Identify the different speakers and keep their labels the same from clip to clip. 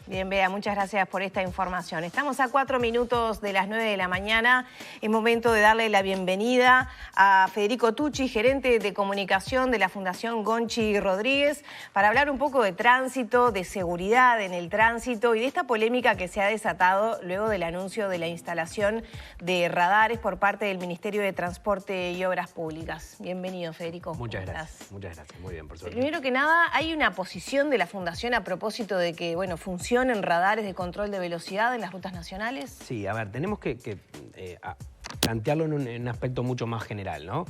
Speaker 1: Bien, Bea, muchas gracias por esta información. Estamos a 4 minutos de las 9 de la mañana. Es momento de darle la bienvenida a Federico Tucci, gerente de comunicación de la Fundación Gonchi Rodríguez, para hablar un poco de tránsito, de seguridad en el tránsito y de esta polémica que se ha desatado luego del anuncio de la instalación de radares por parte del Ministerio de Transporte y Obras Públicas. Bienvenido, Federico.
Speaker 2: Muchas gracias. Muchas gracias. Muy bien, por suerte.
Speaker 1: Primero que nada, hay una posición de la Fundación a propósito de que, bueno, funcionen radares de control de velocidad en las rutas nacionales.
Speaker 2: Sí, a ver, tenemos que plantearlo en un aspecto mucho más general, ¿no?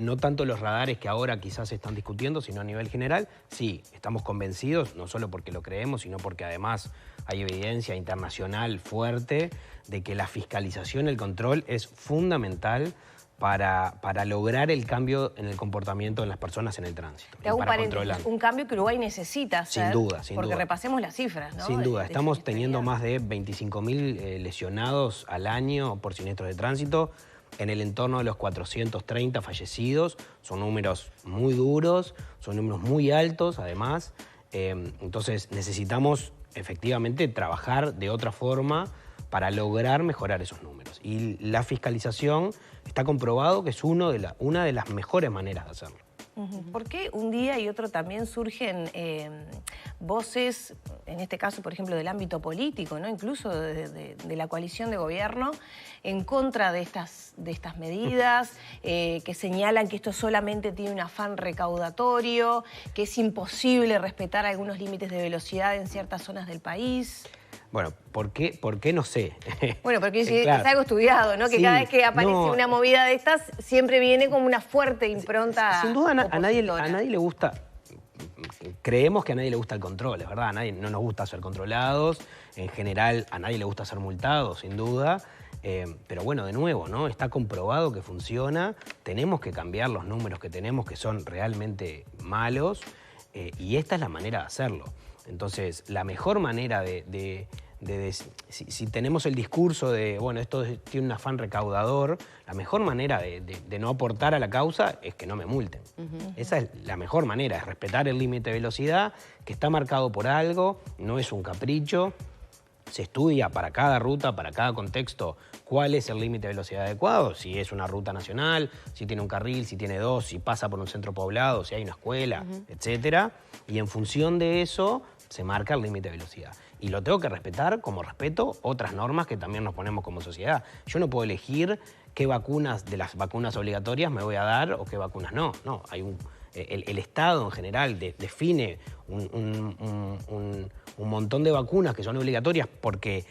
Speaker 2: No tanto los radares que ahora quizás se están discutiendo, sino a nivel general. Sí, estamos convencidos, no solo porque lo creemos, sino porque además hay evidencia internacional fuerte de que la fiscalización, el control es fundamental para lograr el cambio en el comportamiento de las personas en el tránsito.
Speaker 1: Te hago un paréntesis, un cambio que Uruguay necesita hacer.
Speaker 2: Sin duda, sin
Speaker 1: porque
Speaker 2: duda.
Speaker 1: repasemos las cifras, ¿no?
Speaker 2: Sin duda, estamos teniendo más de 25.000 lesionados al año por siniestros de tránsito, en el entorno de los 430 fallecidos. Son números muy duros, son números muy altos además. Entonces necesitamos efectivamente trabajar de otra forma para lograr mejorar esos números. Y la fiscalización está comprobado que es una de las mejores maneras de hacerlo.
Speaker 1: ¿Por qué un día y otro también surgen voces, en este caso, por ejemplo, del ámbito político, ¿no? Incluso de la coalición de gobierno, en contra de estas medidas, que señalan que esto solamente tiene un afán recaudatorio, que es imposible respetar algunos límites de velocidad en ciertas zonas del país?
Speaker 2: Bueno, ¿por qué? No sé.
Speaker 1: Bueno, porque
Speaker 2: claro.
Speaker 1: Es algo estudiado, ¿no? Que sí, cada vez que aparece una movida de estas, siempre viene como una fuerte impronta.
Speaker 2: Sin duda a nadie le gusta, creemos que a nadie le gusta el control, es verdad, a nadie no nos gusta ser controlados, en general a nadie le gusta ser multados, sin duda. Pero bueno, de nuevo, ¿no? Está comprobado que funciona, tenemos que cambiar los números que tenemos, que son realmente malos, y esta es la manera de hacerlo. Entonces, la mejor manera si tenemos el discurso de, bueno, esto tiene un afán recaudador, la mejor manera de no aportar a la causa es que no me multen. Esa es la mejor manera, es respetar el límite de velocidad, que está marcado por algo, no es un capricho. Se estudia para cada ruta, para cada contexto, cuál es el límite de velocidad adecuado, si es una ruta nacional, si tiene un carril, si tiene dos, si pasa por un centro poblado, si hay una escuela, etcétera. Y en función de eso se marca el límite de velocidad. Y lo tengo que respetar como respeto otras normas que también nos ponemos como sociedad. Yo no puedo elegir qué vacunas de las vacunas obligatorias me voy a dar o qué vacunas no. No, hay el Estado en general define un montón de vacunas que son obligatorias porque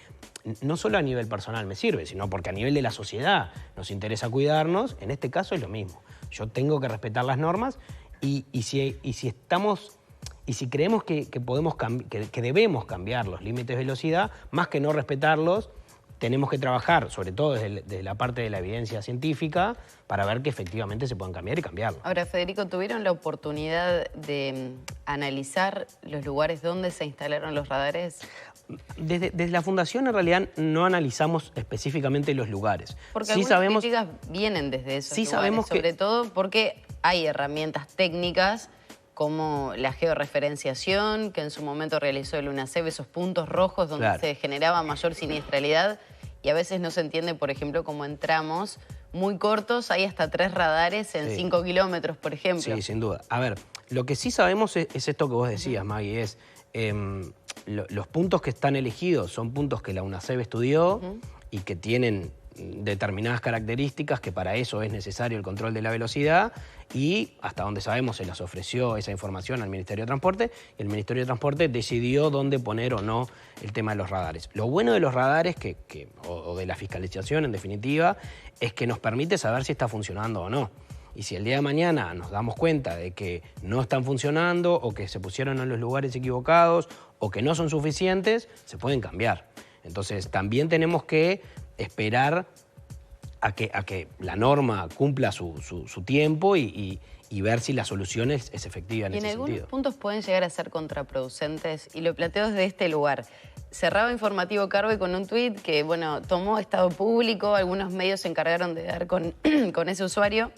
Speaker 2: no solo a nivel personal me sirve, sino porque a nivel de la sociedad nos interesa cuidarnos. En este caso es lo mismo. Yo tengo que respetar las normas y si creemos que debemos cambiar los límites de velocidad, más que no respetarlos, tenemos que trabajar, sobre todo desde la parte de la evidencia científica, para ver que efectivamente se puedan cambiar y cambiarlo.
Speaker 3: Ahora, Federico, ¿tuvieron la oportunidad de analizar los lugares donde se instalaron los radares?
Speaker 2: Desde la Fundación, en realidad, no analizamos específicamente los lugares.
Speaker 3: Porque algunas críticas vienen desde esos lugares, sobre todo porque hay herramientas técnicas como la georreferenciación, que en su momento realizó el UNACEF, esos puntos rojos donde se generaba mayor siniestralidad, y a veces no se entiende, por ejemplo, cómo en tramos muy cortos hay hasta 3 radares en 5 kilómetros, por ejemplo.
Speaker 2: Sí, sin duda. A ver, lo que sí sabemos es esto que vos decías, Maggie, es los puntos que están elegidos son puntos que la UNACEF estudió y que tienen determinadas características, que para eso es necesario el control de la velocidad, y hasta donde sabemos se les ofreció esa información al Ministerio de Transporte, y el Ministerio de Transporte decidió dónde poner o no el tema de los radares. Lo bueno de los radares, o de la fiscalización en definitiva, es que nos permite saber si está funcionando o no. Y si el día de mañana nos damos cuenta de que no están funcionando, o que se pusieron en los lugares equivocados, o que no son suficientes, se pueden cambiar. Entonces también tenemos que esperar a que la norma cumpla su tiempo y ver si la solución es efectiva en ese sentido.
Speaker 3: Y en algunos puntos pueden llegar a ser contraproducentes, y lo planteo desde este lugar. Cerraba Informativo Carve con un tuit que, bueno, tomó estado público, algunos medios se encargaron de dar con ese usuario,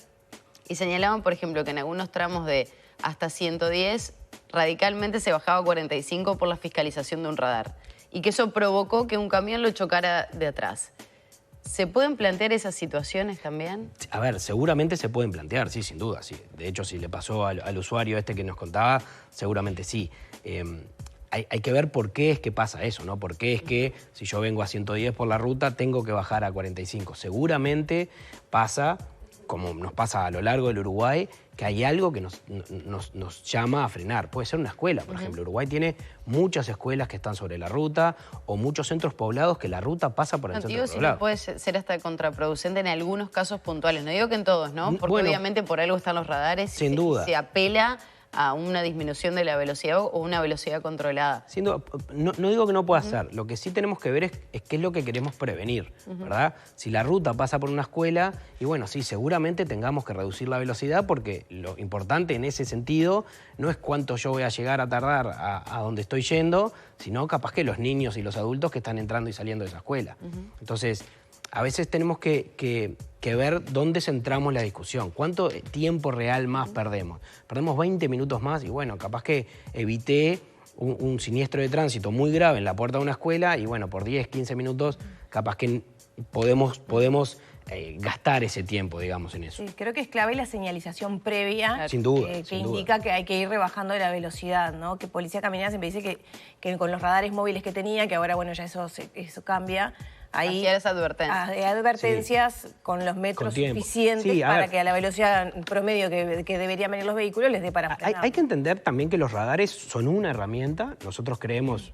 Speaker 3: y señalaban, por ejemplo, que en algunos tramos de hasta 110 radicalmente se bajaba a 45 por la fiscalización de un radar. Y que eso provocó que un camión lo chocara de atrás. ¿Se pueden plantear esas situaciones también?
Speaker 2: A ver, seguramente se pueden plantear, sí, sin duda, sí. De hecho, si le pasó al usuario este que nos contaba, seguramente sí. Hay que ver por qué es que pasa eso, ¿no? Por qué es que si yo vengo a 110 por la ruta, tengo que bajar a 45. Seguramente pasa, como nos pasa a lo largo del Uruguay, que hay algo que nos llama a frenar. Puede ser una escuela, por ejemplo. Uruguay tiene muchas escuelas que están sobre la ruta o muchos centros poblados que la ruta pasa por el centro poblado.
Speaker 3: Sí, puede ser hasta contraproducente en algunos casos puntuales. No digo que en todos, ¿no? Porque bueno, obviamente por algo están los radares.
Speaker 2: Sin duda.
Speaker 3: Se apela a una disminución de la velocidad o una velocidad controlada.
Speaker 2: Sin duda, no digo que no pueda ser. Lo que sí tenemos que ver es qué es lo que queremos prevenir, ¿verdad? Si la ruta pasa por una escuela, y bueno, sí, seguramente tengamos que reducir la velocidad porque lo importante en ese sentido no es cuánto yo voy a llegar a tardar a donde estoy yendo, sino capaz que los niños y los adultos que están entrando y saliendo de esa escuela. Entonces, a veces tenemos que ver dónde centramos la discusión, cuánto tiempo real más perdemos. Perdemos 20 minutos más y bueno, capaz que evité un siniestro de tránsito muy grave en la puerta de una escuela y bueno, por 10, 15 minutos capaz que podemos gastar ese tiempo, digamos, en eso.
Speaker 1: Sí, creo que es clave la señalización previa.
Speaker 2: Sin duda.
Speaker 1: Que indica que hay que ir rebajando la velocidad, ¿no? Que Policía Caminera siempre dice que con los radares móviles que tenía, que ahora, bueno, ya eso cambia. Ahí
Speaker 3: hacía esa advertencia.
Speaker 1: Hay advertencias con los metros suficientes para que a la velocidad promedio que deberían venir los vehículos les dé para frenar.
Speaker 2: Hay que entender también que los radares son una herramienta. Nosotros creemos,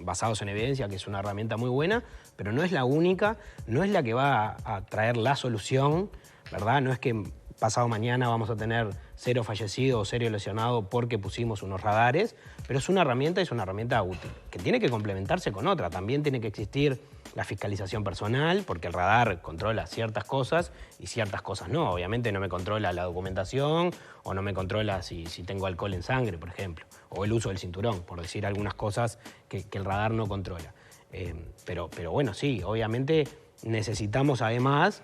Speaker 2: basados en evidencia, que es una herramienta muy buena, pero no es la única, no es la que va a traer la solución, ¿verdad? No es que pasado mañana vamos a tener 0 fallecidos o 0 lesionados porque pusimos unos radares, pero es una herramienta y es una herramienta útil, que tiene que complementarse con otra. También tiene que existir la fiscalización personal, porque el radar controla ciertas cosas y ciertas cosas no. Obviamente no me controla la documentación o no me controla si tengo alcohol en sangre, por ejemplo, o el uso del cinturón, por decir algunas cosas que el radar no controla. Pero bueno, sí, obviamente necesitamos además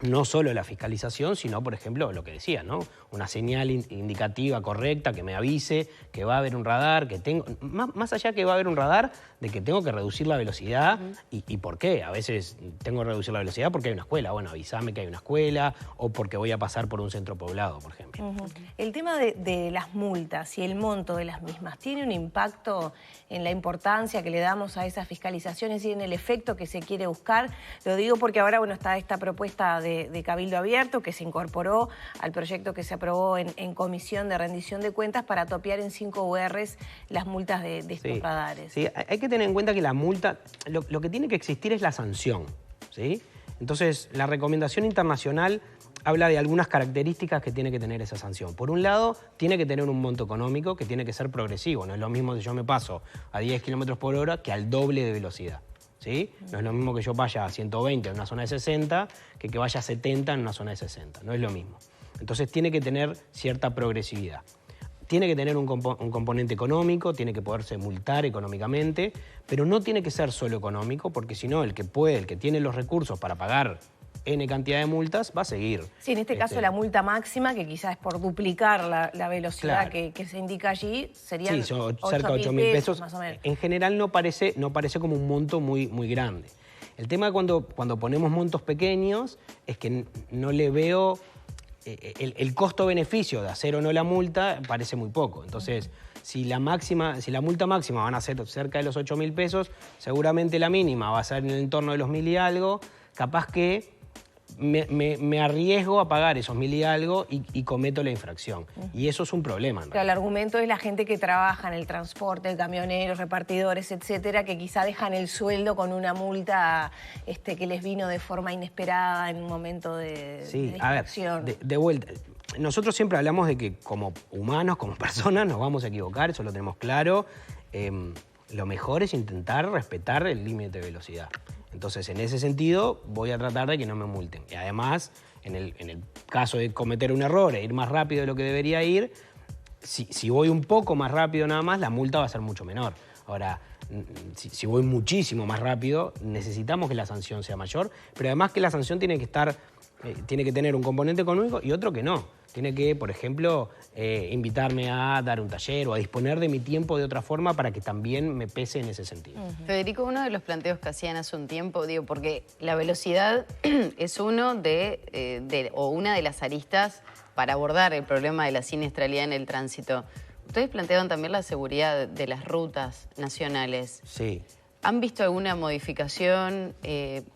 Speaker 2: no solo la fiscalización, sino, por ejemplo, lo que decía, ¿no? Una señal indicativa correcta que me avise que va a haber un radar, que tengo, más allá que va a haber un radar, de que tengo que reducir la velocidad. ¿Y por qué? A veces tengo que reducir la velocidad porque hay una escuela. Bueno, avísame que hay una escuela o porque voy a pasar por un centro poblado, por ejemplo.
Speaker 1: El tema de las multas y el monto de las mismas, ¿tiene un impacto en la importancia que le damos a esas fiscalizaciones y en el efecto que se quiere buscar? Lo digo porque ahora, bueno, está esta propuesta de Cabildo Abierto que se incorporó al proyecto que se aprobó en Comisión de Rendición de Cuentas para topear en 5 URs las multas de estos radares.
Speaker 2: Sí, hay que tener en cuenta que la multa, lo que tiene que existir es la sanción, ¿sí? Entonces, la recomendación internacional habla de algunas características que tiene que tener esa sanción. Por un lado, tiene que tener un monto económico que tiene que ser progresivo. No es lo mismo si yo me paso a 10 kilómetros por hora que al doble de velocidad, ¿sí? No es lo mismo que yo vaya a 120 en una zona de 60 que vaya a 70 en una zona de 60. No es lo mismo. Entonces tiene que tener cierta progresividad. Tiene que tener un componente económico, tiene que poderse multar económicamente, pero no tiene que ser solo económico, porque si no, el que tiene los recursos para pagar N cantidad de multas, va a seguir.
Speaker 1: Sí, en este caso la multa máxima, que quizás es por duplicar la velocidad que se indica allí, serían
Speaker 2: sí, son cerca de 8.000 pesos. Más o menos. En general no parece como un monto muy grande. El tema cuando ponemos montos pequeños es que no le veo... El costo-beneficio de hacer o no la multa parece muy poco. Entonces, si la multa máxima van a ser cerca de los 8.000 pesos, seguramente la mínima va a ser en el entorno de los 1.000 y algo, capaz que me arriesgo a pagar esos 1.000 y algo y cometo la infracción. Y eso es un problema, ¿no?
Speaker 1: Pero el argumento es la gente que trabaja en el transporte, camioneros, repartidores, etcétera, que quizá dejan el sueldo con una multa que les vino de forma inesperada en un momento de infracción.
Speaker 2: A ver, de vuelta. Nosotros siempre hablamos de que como humanos, como personas, nos vamos a equivocar, eso lo tenemos claro. Lo mejor es intentar respetar el límite de velocidad. Entonces, en ese sentido, voy a tratar de que no me multen. Y además, en el caso de cometer un error e ir más rápido de lo que debería ir, si voy un poco más rápido nada más, la multa va a ser mucho menor. Ahora, si voy muchísimo más rápido, necesitamos que la sanción sea mayor, pero además que la sanción tiene que estar tiene que tener un componente económico y otro que no. Tiene que, por ejemplo, invitarme a dar un taller o a disponer de mi tiempo de otra forma para que también me pese en ese sentido.
Speaker 3: Federico, uno de los planteos que hacían hace un tiempo, digo, porque la velocidad es una de las aristas para abordar el problema de la siniestralidad en el tránsito. Ustedes planteaban también la seguridad de las rutas nacionales.
Speaker 2: Sí.
Speaker 3: ¿Han visto alguna modificación,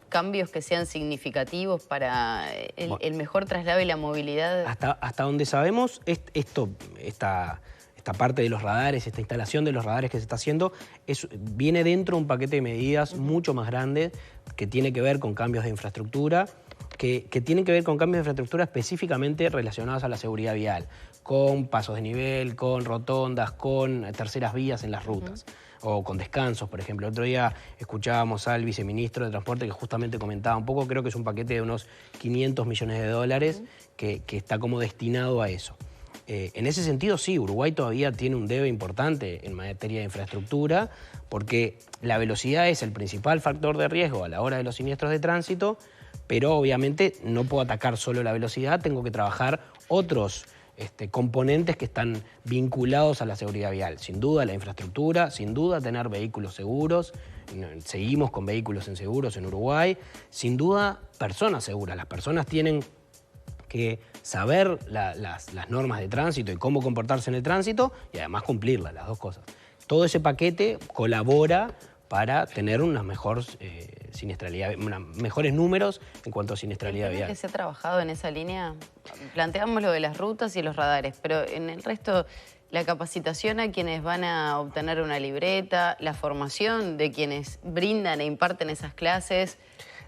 Speaker 3: cambios que sean significativos para el mejor traslado y la movilidad?
Speaker 2: Hasta donde sabemos, esta parte de los radares, esta instalación de los radares que se está haciendo, viene dentro de un paquete de medidas mucho más grande que tiene que ver con cambios de infraestructura, que tienen que ver con cambios de infraestructura específicamente relacionados a la seguridad vial, con pasos de nivel, con rotondas, con terceras vías en las rutas. O con descansos, por ejemplo. El otro día escuchábamos al viceministro de Transporte que justamente comentaba un poco, creo que es un paquete de unos 500 millones de dólares que está como destinado a eso. En ese sentido, sí, Uruguay todavía tiene un debe importante en materia de infraestructura porque la velocidad es el principal factor de riesgo a la hora de los siniestros de tránsito, pero obviamente no puedo atacar solo la velocidad, tengo que trabajar otros componentes que están vinculados a la seguridad vial. Sin duda la infraestructura, sin duda tener vehículos seguros, seguimos con vehículos inseguros en Uruguay, sin duda personas seguras. Las personas tienen que saber las normas de tránsito y cómo comportarse en el tránsito y además cumplirlas, las dos cosas. Todo ese paquete colabora para tener una mejor siniestralidad, mejores números en cuanto a siniestralidad vial.
Speaker 3: ¿Que se ha trabajado en esa línea? Planteamos lo de las rutas y los radares, pero en el resto, la capacitación a quienes van a obtener una libreta, la formación de quienes brindan e imparten esas clases.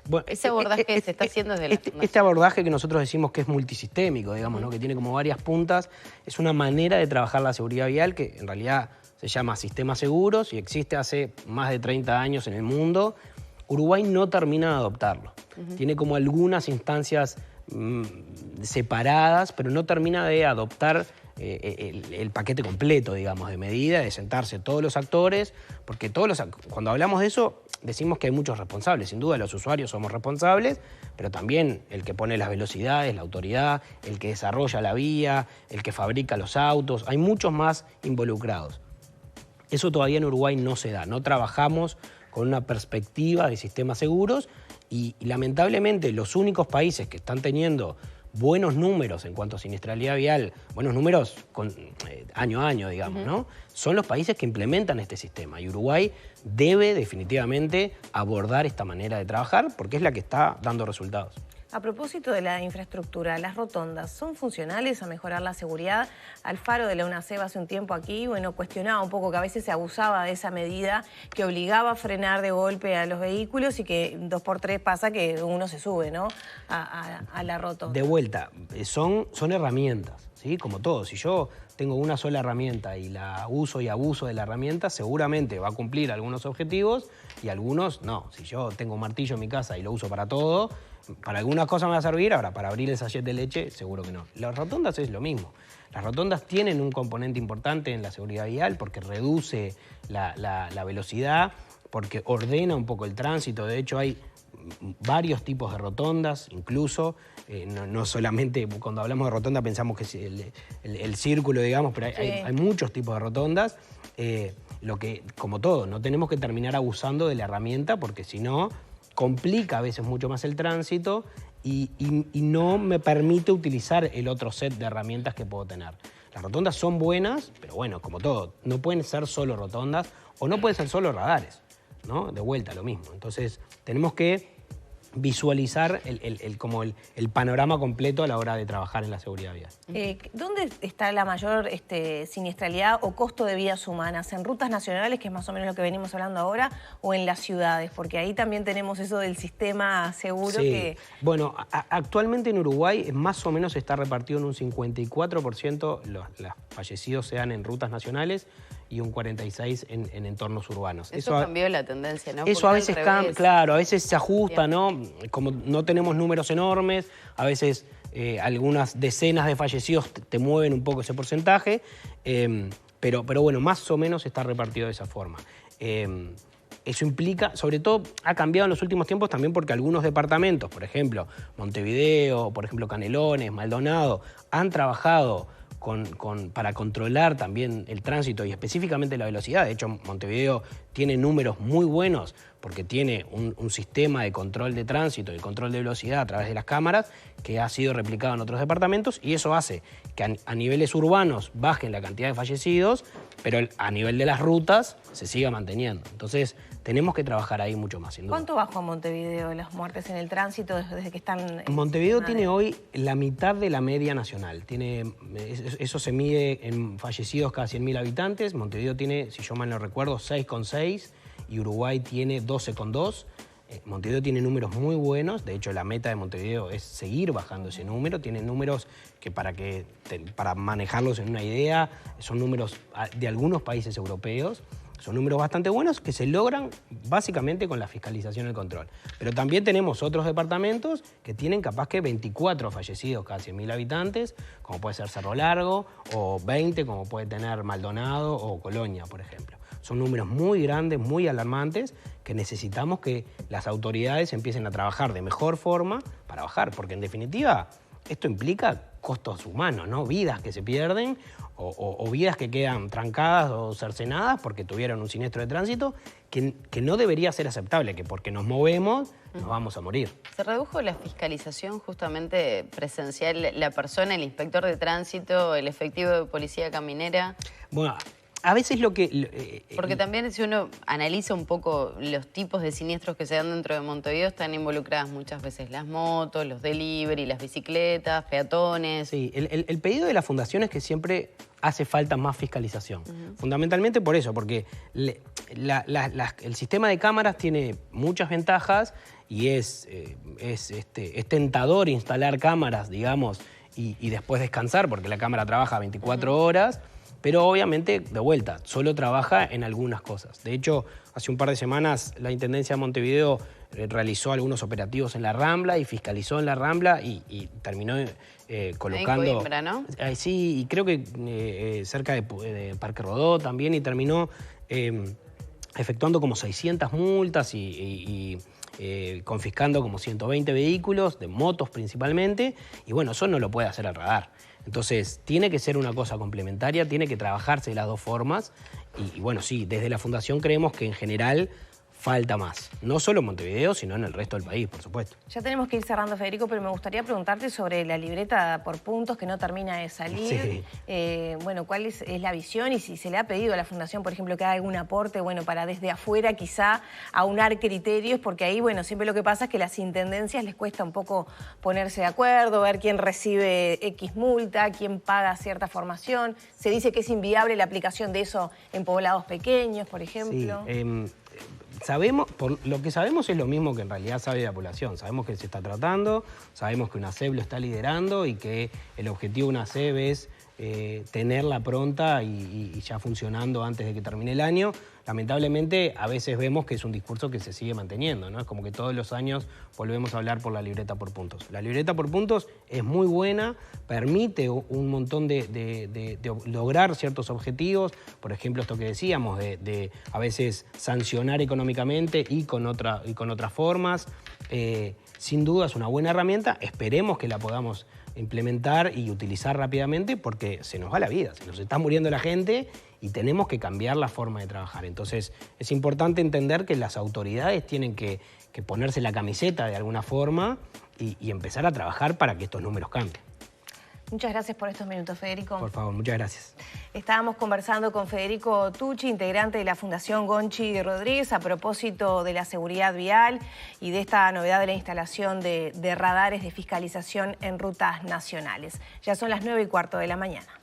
Speaker 3: Bueno, ese abordaje se está haciendo desde la Fundación.
Speaker 2: Este abordaje que nosotros decimos que es multisistémico, digamos, ¿no? Que tiene como varias puntas, es una manera de trabajar la seguridad vial que en realidad se llama sistemas seguros y existe hace más de 30 años en el mundo. Uruguay no termina de adoptarlo. Tiene como algunas instancias separadas, pero no termina de adoptar el paquete completo, digamos, de medida, de sentarse todos los actores, porque cuando hablamos de eso decimos que hay muchos responsables. Sin duda los usuarios somos responsables, pero también el que pone las velocidades, la autoridad, el que desarrolla la vía, el que fabrica los autos, hay muchos más involucrados. Eso todavía en Uruguay no se da, no trabajamos con una perspectiva de sistemas seguros y lamentablemente los únicos países que están teniendo buenos números en cuanto a siniestralidad vial, buenos números año a año, digamos, ¿no? Son los países que implementan este sistema y Uruguay debe definitivamente abordar esta manera de trabajar porque es la que está dando resultados.
Speaker 1: A propósito de la infraestructura, ¿las rotondas son funcionales a mejorar la seguridad? Alfaro de la UNACEB hace un tiempo aquí, cuestionaba un poco que a veces se abusaba de esa medida que obligaba a frenar de golpe a los vehículos y que 2x3 pasa que uno se sube, ¿no? a la rotonda.
Speaker 2: De vuelta, son herramientas, ¿sí? Como todo, si yo tengo una sola herramienta y la uso y abuso de la herramienta, seguramente va a cumplir algunos objetivos y algunos no. Si yo tengo un martillo en mi casa y lo uso para todo, para algunas cosas me va a servir, ahora para abrir el sachet de leche seguro que no. Las rotondas es lo mismo. Las rotondas tienen un componente importante en la seguridad vial porque reduce la velocidad, porque ordena un poco el tránsito. De hecho hay varios tipos de rotondas, incluso, no solamente cuando hablamos de rotonda pensamos que es el círculo, digamos, pero hay muchos tipos de rotondas. Lo que, como todo, no tenemos que terminar abusando de la herramienta porque si no complica a veces mucho más el tránsito y no me permite utilizar el otro set de herramientas que puedo tener. Las rotondas son buenas, pero bueno, como todo, no pueden ser solo rotondas o no pueden ser solo radares, ¿no? De vuelta, lo mismo. Entonces, tenemos que visualizar el panorama completo a la hora de trabajar en la seguridad vial.
Speaker 1: ¿Dónde está la mayor siniestralidad o costo de vidas humanas? ¿En rutas nacionales, que es más o menos lo que venimos hablando ahora, o en las ciudades? Porque ahí también tenemos eso del sistema seguro.
Speaker 2: Sí.
Speaker 1: Que...
Speaker 2: Bueno, actualmente en Uruguay más o menos está repartido en un 54% los fallecidos sean en rutas nacionales y un 46% en entornos urbanos.
Speaker 3: Eso cambió la tendencia, ¿no?
Speaker 2: Eso a veces cambia, claro, a veces se ajusta, ¿no? Como no tenemos números enormes, a veces algunas decenas de fallecidos te mueven un poco ese porcentaje, pero bueno, más o menos está repartido de esa forma. eso implica, sobre todo ha cambiado en los últimos tiempos también porque algunos departamentos, por ejemplo, Montevideo, por ejemplo, Canelones, Maldonado, han trabajado para controlar también el tránsito y específicamente la velocidad. De hecho, Montevideo tiene números muy buenos porque tiene un sistema de control de tránsito y control de velocidad a través de las cámaras que ha sido replicado en otros departamentos, y eso hace que a niveles urbanos bajen la cantidad de fallecidos, pero a nivel de las rutas se siga manteniendo. Entonces, tenemos que trabajar ahí mucho más, sin duda.
Speaker 1: ¿Cuánto bajó Montevideo las muertes en el tránsito desde que están...?
Speaker 2: Montevideo tiene hoy la mitad de la media nacional. Eso se mide en fallecidos cada 100.000 habitantes. Montevideo tiene, si yo mal no recuerdo, 6,6 y Uruguay tiene 12,2. Montevideo tiene números muy buenos. De hecho, la meta de Montevideo es seguir bajando ese número. Tiene números que para manejarlos en una idea, son números de algunos países europeos. Son números bastante buenos que se logran básicamente con la fiscalización y el control. Pero también tenemos otros departamentos que tienen capaz que 24 fallecidos cada 100.000 habitantes, como puede ser Cerro Largo, o 20 como puede tener Maldonado o Colonia, por ejemplo. Son números muy grandes, muy alarmantes, que necesitamos que las autoridades empiecen a trabajar de mejor forma para bajar, porque en definitiva esto implica costos humanos, ¿no? Vidas que se pierden o vidas que quedan trancadas o cercenadas porque tuvieron un siniestro de tránsito que no debería ser aceptable, que porque nos movemos nos vamos a morir.
Speaker 3: ¿Se redujo la fiscalización justamente presencial, la persona, el inspector de tránsito, el efectivo de policía caminera?
Speaker 2: Bueno, a veces
Speaker 3: porque también si uno analiza un poco los tipos de siniestros que se dan dentro de Montevideo, están involucradas muchas veces las motos, los delivery, las bicicletas, peatones.
Speaker 2: Sí, el pedido de la Fundación es que siempre hace falta más fiscalización. Fundamentalmente por eso, porque el sistema de cámaras tiene muchas ventajas y es tentador instalar cámaras, digamos, y después descansar, porque la cámara trabaja 24 horas, pero obviamente, de vuelta, solo trabaja en algunas cosas. De hecho, hace un par de semanas la Intendencia de Montevideo realizó algunos operativos en la Rambla y fiscalizó en la Rambla y terminó colocando...
Speaker 3: En Coimbra, ¿no?
Speaker 2: Sí, y creo que cerca de Parque Rodó también, y terminó efectuando como 600 multas y confiscando como 120 vehículos, de motos principalmente, y bueno, eso no lo puede hacer el radar. Entonces, tiene que ser una cosa complementaria, tiene que trabajarse de las dos formas, y bueno, sí, desde la Fundación creemos que en general falta más. No solo en Montevideo, sino en el resto del país, por supuesto.
Speaker 1: Ya tenemos que ir cerrando, Federico, pero me gustaría preguntarte sobre la libreta por puntos que no termina de salir. Sí. Bueno, ¿cuál es la visión? Y si se le ha pedido a la Fundación, por ejemplo, que haga algún aporte, bueno, para desde afuera quizá aunar criterios, porque ahí, bueno, siempre lo que pasa es que a las intendencias les cuesta un poco ponerse de acuerdo, ver quién recibe X multa, quién paga cierta formación. Se dice que es inviable la aplicación de eso en poblados pequeños, por ejemplo.
Speaker 2: Sí, lo que sabemos es lo mismo que en realidad sabe la población. Sabemos que se está tratando, sabemos que UNACEB lo está liderando y que el objetivo de UNACEB es tenerla pronta y ya funcionando antes de que termine el año. Lamentablemente, a veces vemos que es un discurso que se sigue manteniendo, ¿no? Es como que todos los años volvemos a hablar por la libreta por puntos. La libreta por puntos es muy buena, permite un montón de lograr ciertos objetivos. Por ejemplo, esto que decíamos, de a veces sancionar económicamente y con otras formas. Sin duda es una buena herramienta, esperemos que la podamos implementar y utilizar rápidamente porque se nos va la vida, se nos está muriendo la gente y tenemos que cambiar la forma de trabajar. Entonces es importante entender que las autoridades tienen que ponerse la camiseta de alguna forma y empezar a trabajar para que estos números cambien.
Speaker 1: Muchas gracias por estos minutos, Federico.
Speaker 2: Por favor, muchas gracias.
Speaker 1: Estábamos conversando con Federico Tucci, integrante de la Fundación Gonchi Rodríguez, a propósito de la seguridad vial y de esta novedad de la instalación de radares de fiscalización en rutas nacionales. Ya son las 9:15 de la mañana.